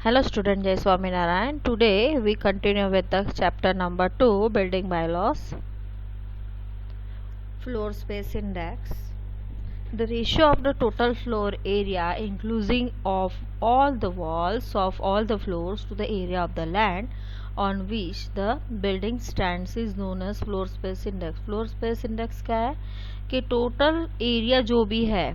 Hello student, Jai Swaminarayan. Today we continue with the chapter number 2, Building Bylaws. Floor space index. The ratio of the total floor area including of all the walls of all the floors to the area of the land on which the building stands is known as floor space index. Floor space index क्या है कि total area जो भी है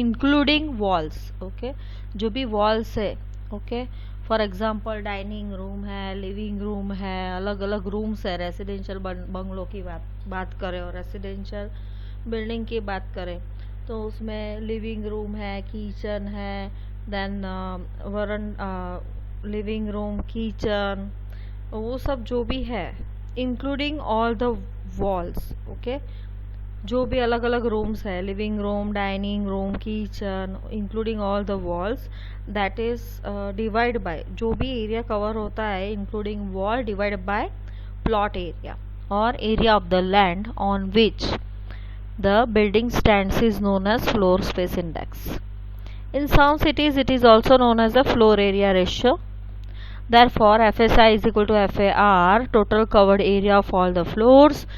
including walls, okay, जो भी walls है, okay, for example dining room है, लिविंग रूम है, अलग अलग रूम्स है। रेसिडेंशियल बंगलो की बात करें और रेसिडेंशियल बिल्डिंग की बात करें तो उसमें लिविंग रूम है, किचन है, देन लिविंग रूम, किचन, वो सब जो भी है including all the walls, okay, जो भी अलग अलग रूम्स है, living room, dining room, kitchen, including all the walls, that is divide by, जो भी एरिया कवर होता है including wall divide by plot area और area of the land on which the building stands is known as floor space index. In some cities it is also known as the floor area ratio. Therefore FSI is equal to FAR, total covered area of all the floors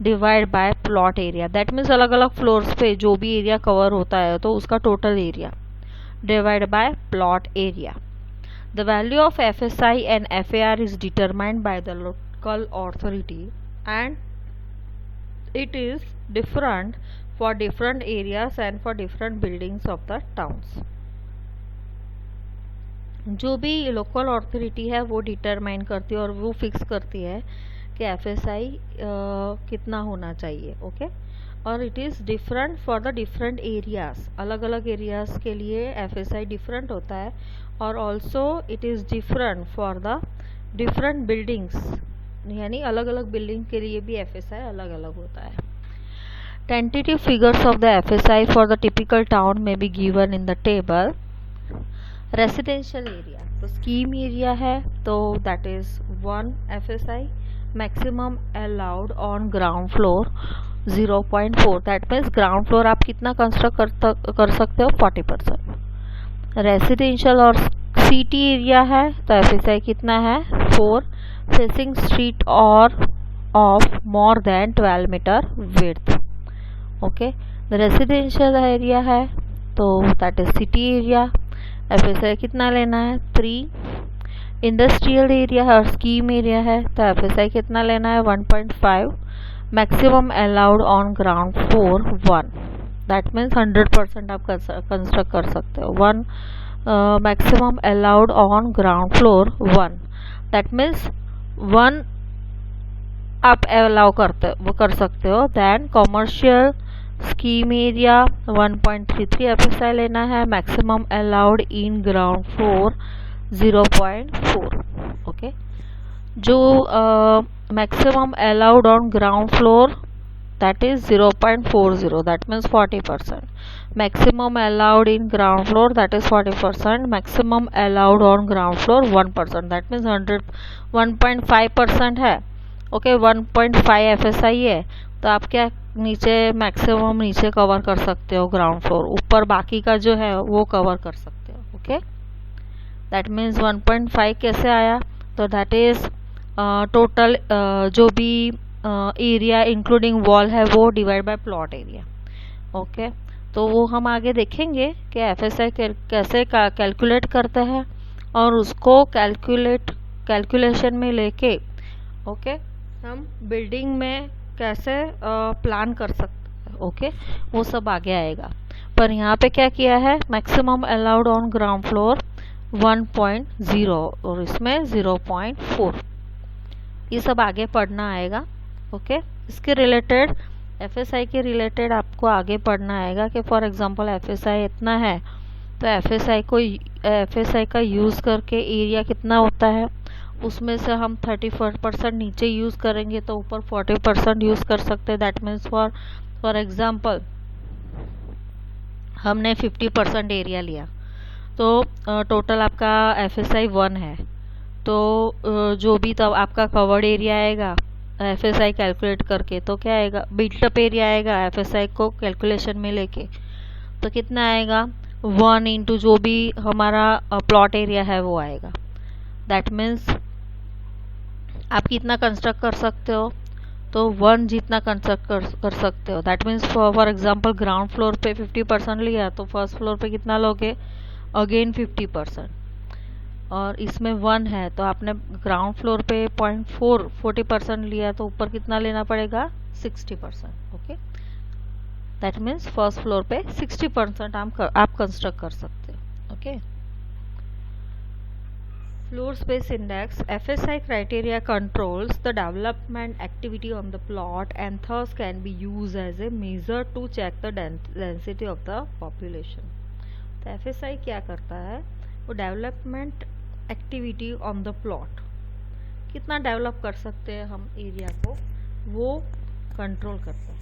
divide by plot area. That means अलग अलग floors पे जो भी area cover होता है तो उसका total area divide by plot area. The value of FSI and FAR is determined by the local authority and it is different for different areas and for different buildings of the towns. जो भी local authority है वो determine करती है और वो fix करती है कि FSI कितना होना चाहिए, ओके, और it is different for the different areas. अलग अलग एरियाज के लिए FSI डिफरेंट होता है और also it is different for the different buildings, यानी अलग अलग बिल्डिंग के लिए भी FSI अलग अलग होता है. Tentative figures of the FSI for the typical town may be given in the table. Residential area तो स्कीम एरिया है तो that is 1 FSI. Maximum allowed on ground floor 0.4. That means ground floor आप कितना construct कर सकते हो 40%. Residential और city area है तो FSI कितना है 4. Facing street or of more than 12 meter width, okay. Residential area है तो that is city area, FSI कितना लेना है 3. इंडस्ट्रियल एरिया और स्कीम एरिया है तो FSI कितना लेना है 1.5. Maximum allowed on ground floor 1. That means 100% आप कंस्ट्रक्ट कर सकते हो. 1 maximum allowed on ground floor 1. That means 1 आप अलाउ कर सकते हो. Then commercial scheme area 1.33 FSI लेना है. Maximum allowed in ground floor 0.4, okay. जो maximum allowed on ground floor that is 0.40. That means 40%. Maximum allowed in ground floor that is 40%. Maximum allowed on ground floor 1%. That means 1.5% है, okay. 1.5 FSI है तो आप क्या नीचे maximum नीचे cover कर सकते हो ग्राउंड फ्लोर, ऊपर बाकी का जो है वो कवर कर सकते हो, ओके. दैट मीन्स 1.5 कैसे आया तो दैट इज टोटल जो भी एरिया इंक्लूडिंग वॉल है वो divide by plot area, okay. तो वो हम आगे देखेंगे कि FSI कैसे कैलकुलेट करते हैं और उसको कैलकुलेशन में लेके, ओके, हम बिल्डिंग में कैसे प्लान कर सकते हैं, ओके. वो सब आगे आएगा. पर यहाँ पे क्या किया है, maximum allowed on ground floor 1.0 और इसमें 0.4. ये सब आगे पढ़ना आएगा, ओके. इसके रिलेटेड FSI के रिलेटेड आपको आगे पढ़ना आएगा कि फॉर एग्जांपल FSI इतना है तो FSI का यूज़ करके एरिया कितना होता है, उसमें से हम 34% नीचे यूज़ करेंगे तो ऊपर 40% यूज़ कर सकते हैं. दैट मीन्स फॉर एग्जांपल हमने 50% एरिया लिया तो टोटल आपका FSI 1 है तो जो भी तब आपका कवर्ड एरिया आएगा FSI कैलकुलेट करके तो क्या आएगा, बिल्टअप एरिया आएगा FSI को कैलकुलेशन में लेके तो कितना आएगा 1 इंटू जो भी हमारा प्लॉट एरिया है वो आएगा. दैट मीन्स आप कितना कंस्ट्रक्ट कर सकते हो, तो 1 जितना कंस्ट्रक्ट कर सकते हो। That means for example ground floor पे 50% लिया तो फर्स्ट फ्लोर पे कितना लोगे, अगेन 50%। और इसमें 1 है तो आपने ग्राउंड फ्लोर पे 40% लिया तो ऊपर कितना लेना पड़ेगा, 60%। Okay, that means first floor पे 60% आप कंस्ट्रक्ट कर सकते हो। Okay, Floor space index FSI criteria controls the development activity on the plot and thus can be used as a measure to check the density of the population। तो FSI क्या करता है, वो development activity on the plot, कितना develop कर सकते हैं हम एरिया को, वो कंट्रोल करता है।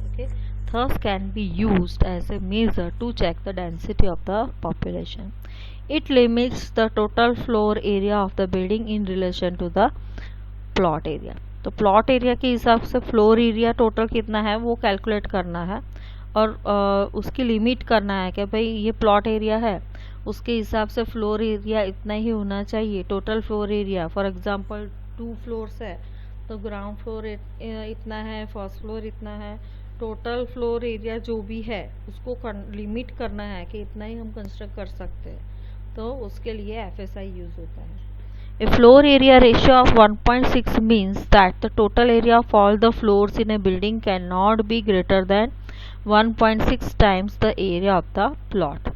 Okay, thus can be used as a measure to check the density of the population। It limits the total floor area of the building in relation to the plot area। तो plot area के हिसाब से floor area total कितना है वो calculate करना है, और उसकी लिमिट करना है कि भाई ये प्लॉट एरिया है, उसके हिसाब से फ्लोर एरिया इतना ही होना चाहिए। Total floor area for example 2 floors है तो ग्राउंड फ्लोर इतना है, फर्स्ट फ्लोर इतना है, टोटल फ्लोर एरिया जो भी है उसको लिमिट करना है कि इतना ही हम कंस्ट्रक्ट कर सकते हैं, तो उसके लिए FSI यूज होता है। A floor area ratio of 1.6 means that the total area of all the floors in a building cannot be greater than 1.6 times the area of the plot।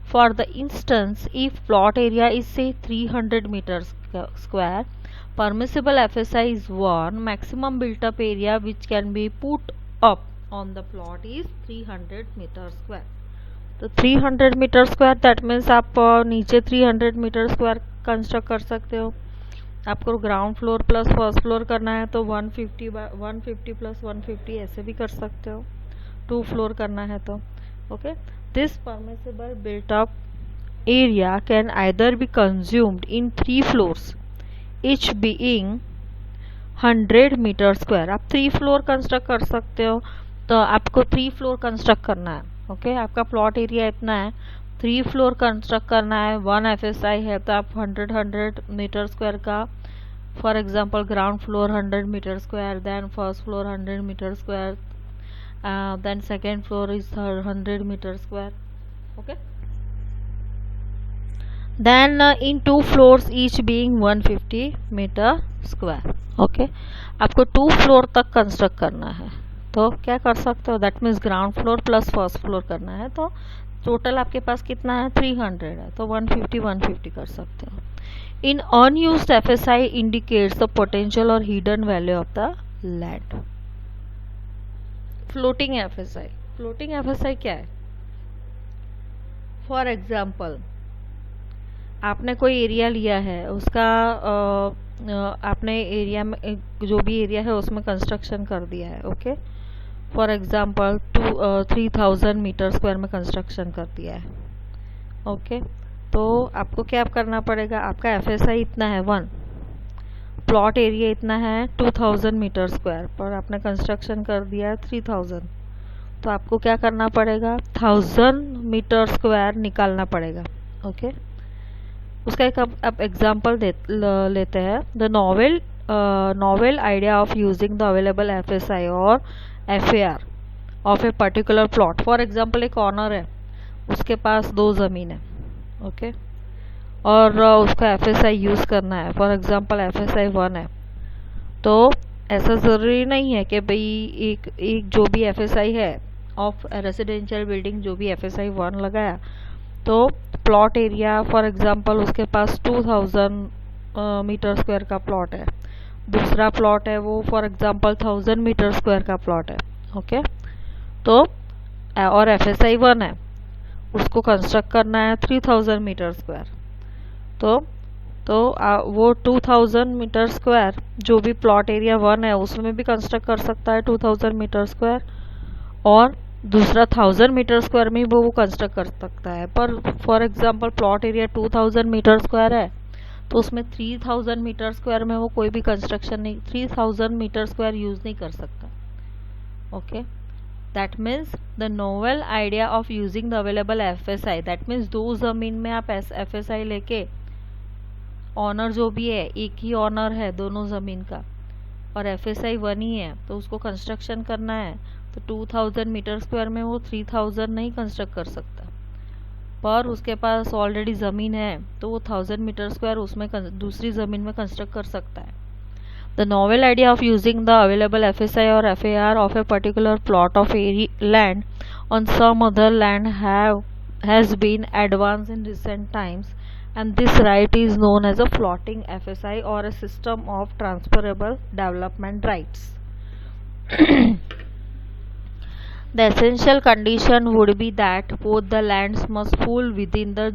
For the instance, if plot area is say 300 meters square, permissible FSI is 1, maximum built up area which can be put up on the plot is 300 meters square। तो 300 metre square that means आप नीचे 300 metre square construct कर सकते हो। आपको ground floor plus first floor करना है तो 150 प्लस 150 ऐसे भी कर सकते हो, 2 फ्लोर करना है तो। Okay, this permissible built up area can either be consumed in 3 floors each being 100 meter square. आप 3 फ्लोर कंस्ट्रक्ट कर सकते हो, तो आपको 3 फ्लोर कंस्ट्रक्ट करना है। ओके, आपका प्लॉट एरिया इतना है, 3 फ्लोर कंस्ट्रक्ट करना है, 1 FSI है तो आप 100 मीटर स्क्वायर का, for example ground floor 100 meter square, then first floor 100 meter square, then second floor is 100 meter square. Okay, then in 2 floors each being 150 meter square. Okay, आपको 2 floor तक construct करना है तो क्या कर सकते हो, that means ground floor plus first floor करना है तो टोटल आपके पास कितना है, 300 है तो 150 कर सकते हो। इन unused FSI indicates the potential और hidden value of the land. Floating FSI क्या है, फॉर एग्जाम्पल आपने कोई एरिया लिया है, उसका आपने एरिया में जो भी एरिया है उसमें कंस्ट्रक्शन कर दिया है। Okay, for example 3000 meter square में कंस्ट्रक्शन कर दिया है। ओके, तो आपको क्या करना पड़ेगा, आपका FSI इतना है 1, प्लॉट एरिया इतना है 2000 मीटर स्क्वायर, पर आपने कंस्ट्रक्शन कर दिया है 3000, तो आपको क्या करना पड़ेगा, 1000 मीटर स्क्वायर निकालना पड़ेगा। ओके, उसका एक आप एग्जाम्पल लेते हैं, the novel idea of using the available FSI और FAR of a particular plot. For example एक ऑनर है, उसके पास 2 ज़मीन है। ओके, और उसका FSI यूज़ करना है, फॉर एग्जाम्पल FSI 1 है, तो ऐसा ज़रूरी नहीं है कि भाई एक जो भी FSI है ऑफ रेसिडेंशियल बिल्डिंग जो भी FSI 1 लगाया तो प्लॉट एरिया फॉर एग्जांपल उसके पास 2000 मीटर स्क्वायर का प्लॉट है, दूसरा प्लॉट है वो फॉर एग्जांपल 1000 मीटर स्क्वायर का प्लॉट है। ओके, तो और FSI 1 है, उसको कंस्ट्रक्ट करना है 3000 मीटर स्क्वायर, तो वो 2000 मीटर स्क्वायर जो भी प्लॉट एरिया 1 है उसमें भी कंस्ट्रक्ट कर सकता है 2000 मीटर स्क्वायर, और दूसरा 1000 मीटर स्क्वायर में वो कंस्ट्रक्ट कर सकता है। पर for example plot area 2000 meter square है तो उसमें 3000 मीटर स्क्वायर में वो कोई भी कंस्ट्रक्शन नहीं, 3000 मीटर स्क्वायर यूज नहीं कर सकता। Okay, that means the novel idea of using the available FSI, that means 2 जमीन में आप FSI लेके ऑनर जो भी है, एक ही ऑनर है दोनों ज़मीन का और FSI 1 ही है, तो उसको कंस्ट्रक्शन करना है तो 2000 मीटर स्क्वायर में वो 3000 नहीं कंस्ट्रक्ट कर सकता, पर उसके पास ऑलरेडी ज़मीन है तो वो 1000 मीटर स्क्वायर उसमें दूसरी ज़मीन में कंस्ट्रक्ट कर सकता है. The novel idea of using the available FSI or FAR of a particular plot of land on some other land has been advanced in recent times, and this right is known as a floating FSI or a system of transferable development rights. The essential condition would be that both the lands must fall within the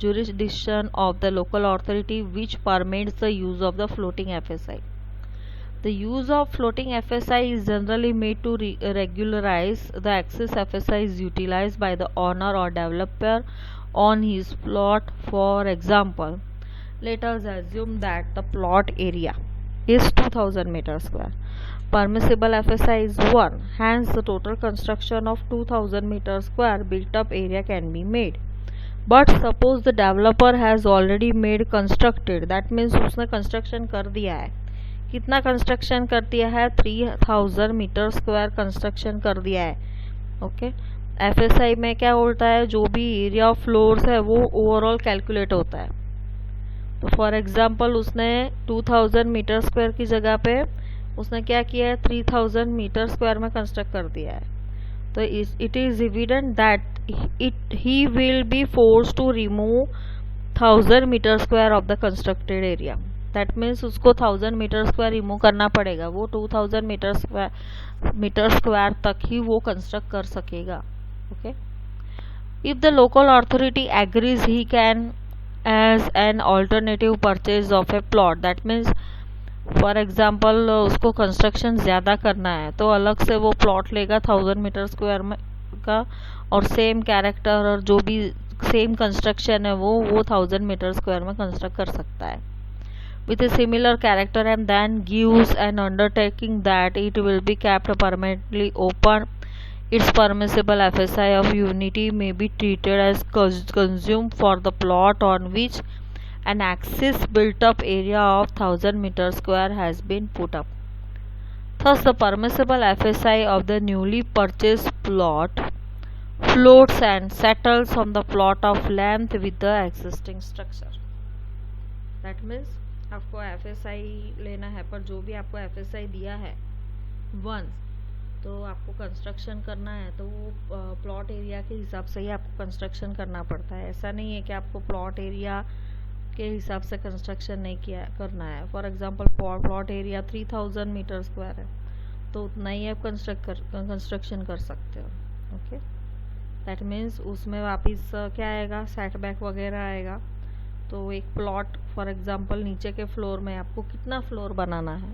jurisdiction of the local authority which permits the use of the floating FSI. The use of floating FSI is generally made to regularize the excess FSI is utilized by the owner or developer on his plot. For example, let us assume that the plot area is 2000 meter square. Permissible FSI is 1, hence the total construction of 2000 meter square built up area can be made. But suppose the developer has already made constructed, that means उसने construction कर दिया है. कितना construction कर दिया है? 3000 meter square construction कर दिया है. ओके, FSI में क्या होता है, जो भी एरिया ऑफ फ्लोर्स है वो ओवरऑल कैलकुलेट होता है. तो फॉर एग्जांपल उसने 2000 मीटर स्क्वायर की जगह पे उसने क्या किया है, 3000 मीटर स्क्वायर में कंस्ट्रक्ट कर दिया है. तो it is evident that he will be force to remove 1000 meter square of the constructed area. That means उसको 1000 मीटर स्क्वायर रिमूव करना पड़ेगा. वो 2000 मीटर स्क्वायर तक ही वो कंस्ट्रक्ट कर सकेगा. Okay, if the local authority agrees he can as an alternative purchase of a plot. That means for example उसको construction ज़्यादा करना है तो अलग से वो प्लॉट लेगा 1000 मीटर स्क्वायर में का, और सेम कैरेक्टर और जो भी सेम कंस्ट्रक्शन है वो 1000 मीटर स्क्वायर में कंस्ट्रक्ट कर सकता है with a similar character, and then gives an undertaking that it will be kept permanently open. Its permissible FSI of unity may be treated as consumed for the plot on which an excess built up area of 1000 meter square has been put up. Thus the permissible FSI of the newly purchased plot floats and settles on the plot of length with the existing structure. That means आपको FSI लेना है, पर जो भी आपको FSI दिया है 1, तो आपको कंस्ट्रक्शन करना है तो वो प्लॉट एरिया के हिसाब से ही आपको कंस्ट्रक्शन करना पड़ता है. ऐसा नहीं है कि आपको प्लॉट एरिया के हिसाब से कंस्ट्रक्शन नहीं करना है. For example plot area 3000 meter square है तो उतना ही आप कंस्ट्रक्शन कर सकते हो. ओके, दैट मीन्स उसमें वापस क्या आएगा, सेटबैक वगैरह आएगा. तो एक प्लॉट फॉर एग्जांपल नीचे के फ्लोर में आपको कितना फ्लोर बनाना है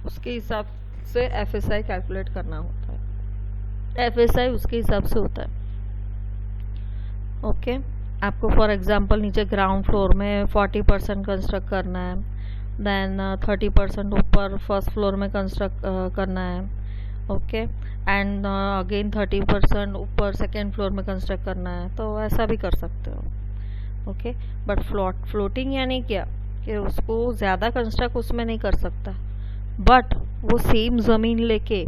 उसके हिसाब से FSI कैलकुलेट करना होता है. FSI उसके हिसाब से होता है. ओके, आपको फॉर एग्जांपल नीचे ग्राउंड फ्लोर में 40% कंस्ट्रक्ट करना है, देन 30% ऊपर फर्स्ट फ्लोर में कंस्ट्रक्ट करना है. ओके, एंड अगेन 30% ऊपर सेकेंड फ्लोर में कंस्ट्रक्ट करना है, तो ऐसा भी कर सकते हो. ओके, बट फ्लोटिंग यानी क्या कि उसको ज़्यादा कंस्ट्रक्ट उसमें नहीं कर सकता, बट वो सेम ज़मीन लेके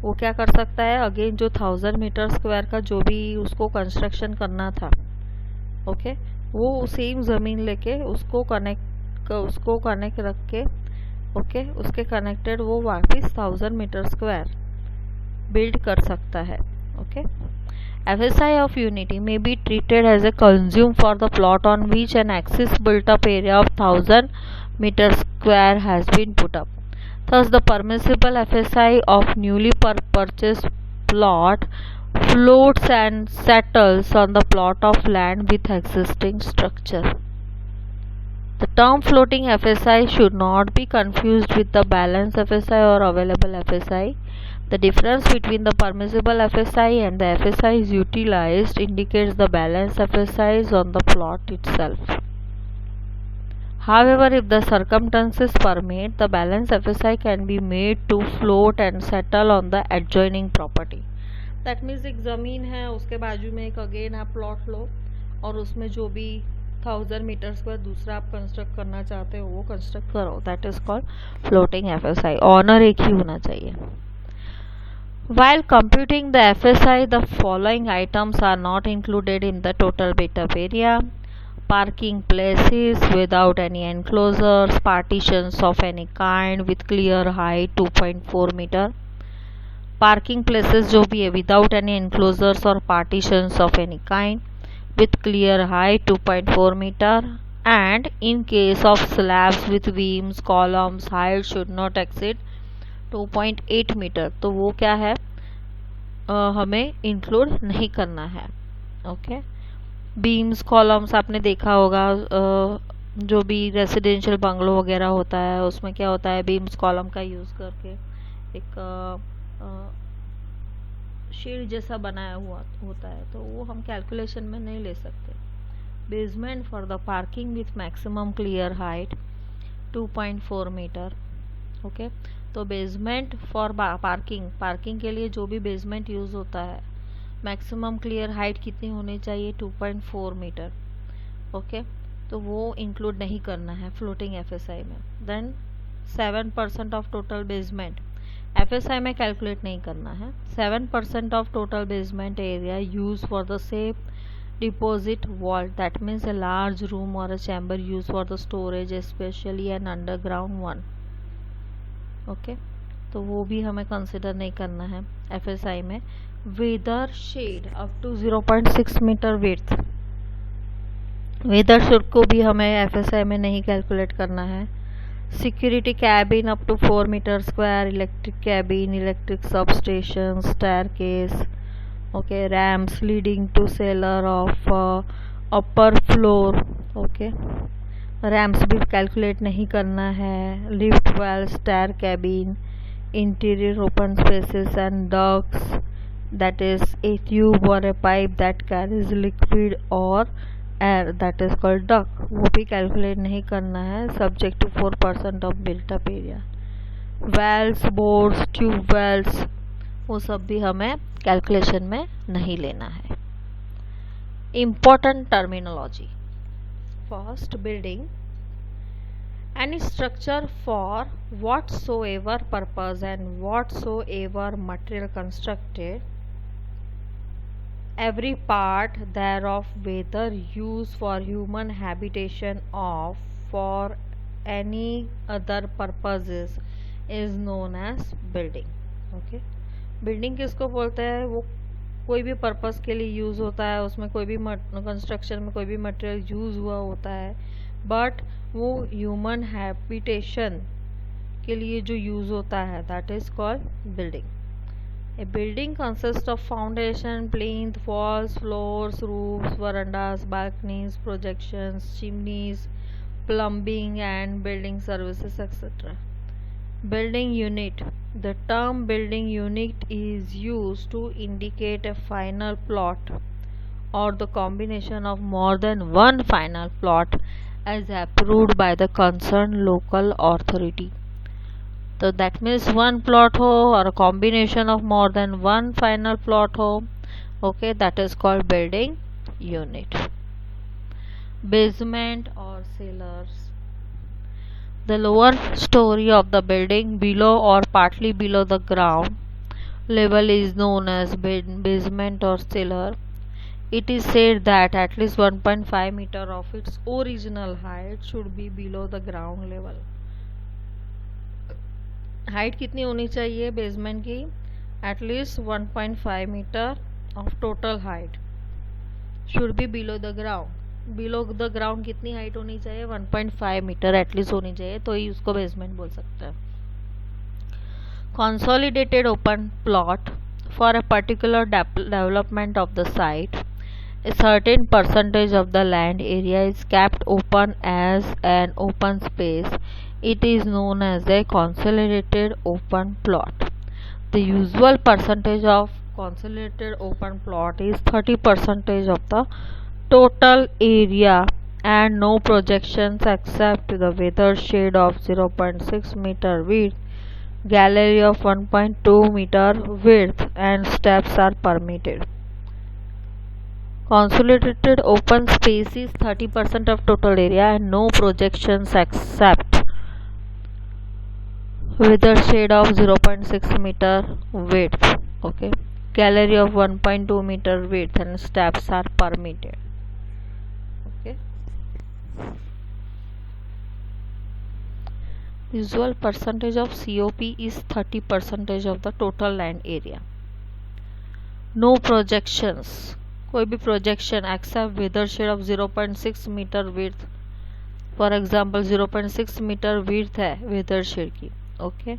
वो क्या कर सकता है, अगेन जो 1000 मीटर स्क्वायर का जो भी उसको कंस्ट्रक्शन करना था, ओके, वो सेम ज़मीन लेके उसको कनेक्ट रख के, ओके, उसके कनेक्टेड वो वापस 1000 मीटर स्क्वायर बिल्ड कर सकता है. Okay, FSI of unity may be treated as a consume for the plot on which an excess built up area of 1000 meter square has been put up. Thus the permissible FSI of newly purchased plot floats and settles on the plot of land with existing structure. The term floating FSI should not be confused with the balance FSI or available FSI. The difference between the permissible FSI and the FSI is utilized indicates the balance FSIs on the plot itself. However, if the circumstances permit, the balance FSI can be made to float and settle on the adjoining property. That means एक ज़मीन है उसके बाजू में एक again आप plot लो और उसमें जो भी 1000 मीटर स्क्वायर दूसरा आप कंस्ट्रक्ट करना चाहते हो वो कंस्ट्रक्ट करो, that is called floating FSI। Owner एक ही होना चाहिए। While computing the FSI, the following items are not included in the total built-up area: parking places without any enclosures, partitions of any kind with clear height 2.4 meter, parking places जो भी है without any enclosures or partitions of any kind with clear height 2.4 meter, and in case of slabs with beams columns height should not exceed 2.8 metre, तो वो क्या है हमें include नहीं करना है। ओके, बीम्स कॉलम्स आपने देखा होगा, जो भी रेसिडेंशियल बंगलो वगैरह होता है उसमें क्या होता है, बीम्स कॉलम का यूज़ करके एक शेड जैसा बनाया हुआ होता है, तो वो हम कैलकुलेशन में नहीं ले सकते। Basement for the parking with maximum clear height 2.4 meter. Okay, तो बेसमेंट फॉर पार्किंग के लिए जो भी बेसमेंट यूज़ होता है मैक्सिमम क्लियर हाइट कितनी होनी चाहिए, 2.4 मीटर। ओके, तो वो इंक्लूड नहीं करना है फ्लोटिंग FSI में। Then 7% of total basement FSI में कैलकुलेट नहीं करना है। 7% of total basement area use for the safe deposit vault, that means a large room or a chamber used for the storage, especially an underground one। Okay, तो वो भी हमें consider नहीं करना है FSI में। Weather shed up to 0.6 meter width, weather shed को भी हमें FSI में नहीं कैलकुलेट करना है। Security cabin up to 4 meter square, electric cabin, electric sub station, staircase, okay, ramps leading to cellar of upper floor. Okay, ramps भी calculate नहीं करना है। Lift well, stair cabin, interior open spaces and ducts, that is a tube or a pipe that carries liquid और air, that is called duct, वो भी calculate नहीं करना है, subject to 4% of built up area. Wells, boards, tube wells, वो सब भी हमें कैलकुलेशन में नहीं लेना है। Important terminology. First, building any structure for whatsoever purpose and whatsoever material constructed, every part thereof whether used for human habitation or for any other purposes is known as building। okay, building किसको बोलते हैं, वो कोई भी purpose के लिए use होता है, उसमें कोई भी कंस्ट्रक्शन में कोई भी मटेरियल यूज़ हुआ होता है, बट वो ह्यूमन हैबिटेशन के लिए जो यूज़ होता है that is called building. A building consist of foundation, plinth, walls, floors, roofs, verandas, balconies, projections, chimneys, plumbing and building services etcetera. Building unit. The term building unit is used to indicate a final plot or the combination of more than one final plot as approved by the concerned local authority। So that means one plot हो or a combination of more than one final plot हो, okay, that is called building unit। Basement or cellars, the lower story of the building below or partly below the ground level is known as basement or cellar। It is said that at least 1.5 meter of its original height should be below the ground level। Height कितनी होनी चाहिए basement की, at least 1.5 meter of total height should be below the ground. Below the ground कितनी height होनी चाहिए, 1.5 metre at least होनी चाहिए, तो ही उसको बेसमेंट बोल सकते हैं। Consolidated open plot for a particular development of the site, a certain percentage of the land area is kept open as an open space, it is known as a consolidated open plot। The usual percentage of consolidated open plot is 30% of the total area and no projections except the weather shade of 0.6 meter width, gallery of 1.2 meter width and steps are permitted। Consolidated open space is 30% of total area and no projections except with a shade of 0.6 meter width. Okay, gallery of 1.2 meter width and steps are permitted. Okay, usual percentage of COP is 30% of the total land area. No projections, कोई भी projection except weather shade of 0.6 meter width. For example 0.6 meter width है weather shed की, okay,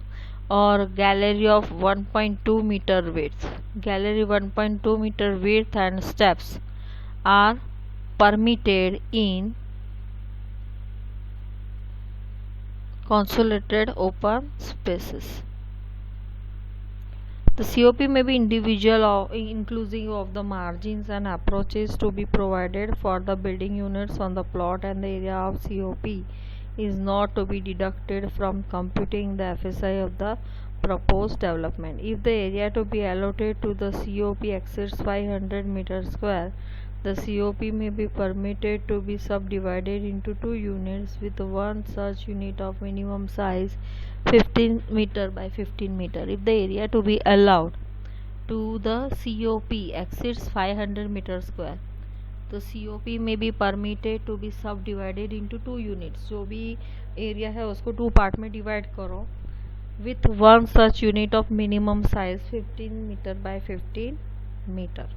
और gallery of 1.2 meter width, gallery 1.2 meter width and steps are permitted in consolidated open spaces. The COP may be individual or inclusive of the margins and approaches to be provided for the building units on the plot, and the area of COP is not to be deducted from computing the FSI of the proposed development. If the area to be allotted to the COP exceeds 500 meters square, the COP may be permitted to be subdivided into 2 units with one such unit of minimum size 15 meter by 15 meter. If the area to be allowed to the COP exceeds 500 meter square, the COP may be permitted to be subdivided into 2 units. जो भी area है उसको 2 part में divide करो with one such unit of minimum size 15 meter by 15 meter.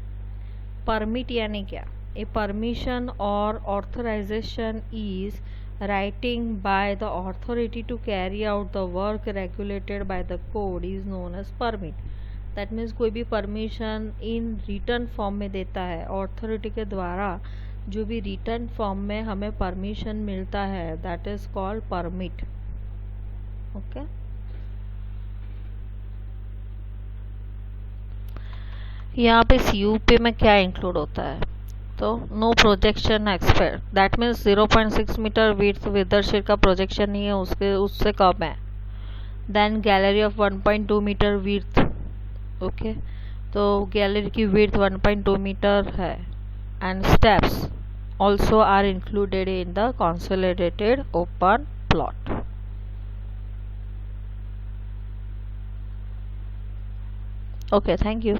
Permit यानी क्या? A permission or authorization is writing by the authority to carry out the work regulated by the code is known as permit. That means कोई भी permission in return form में देता है authority के द्वारा, जो भी रिटर्न फॉर्म में हमें परमिशन मिलता है that is called permit. Okay, यहाँ पे CUP में क्या इंक्लूड होता है? तो no projection expect, that means 0.6 meter width weather shed का प्रोजेक्शन नहीं है, उसके उससे कम है. Then gallery of 1.2 meter width, okay, तो गैलरी की विड्थ 1.2 मीटर है and steps also are included in the consolidated open plot. Okay, thank you.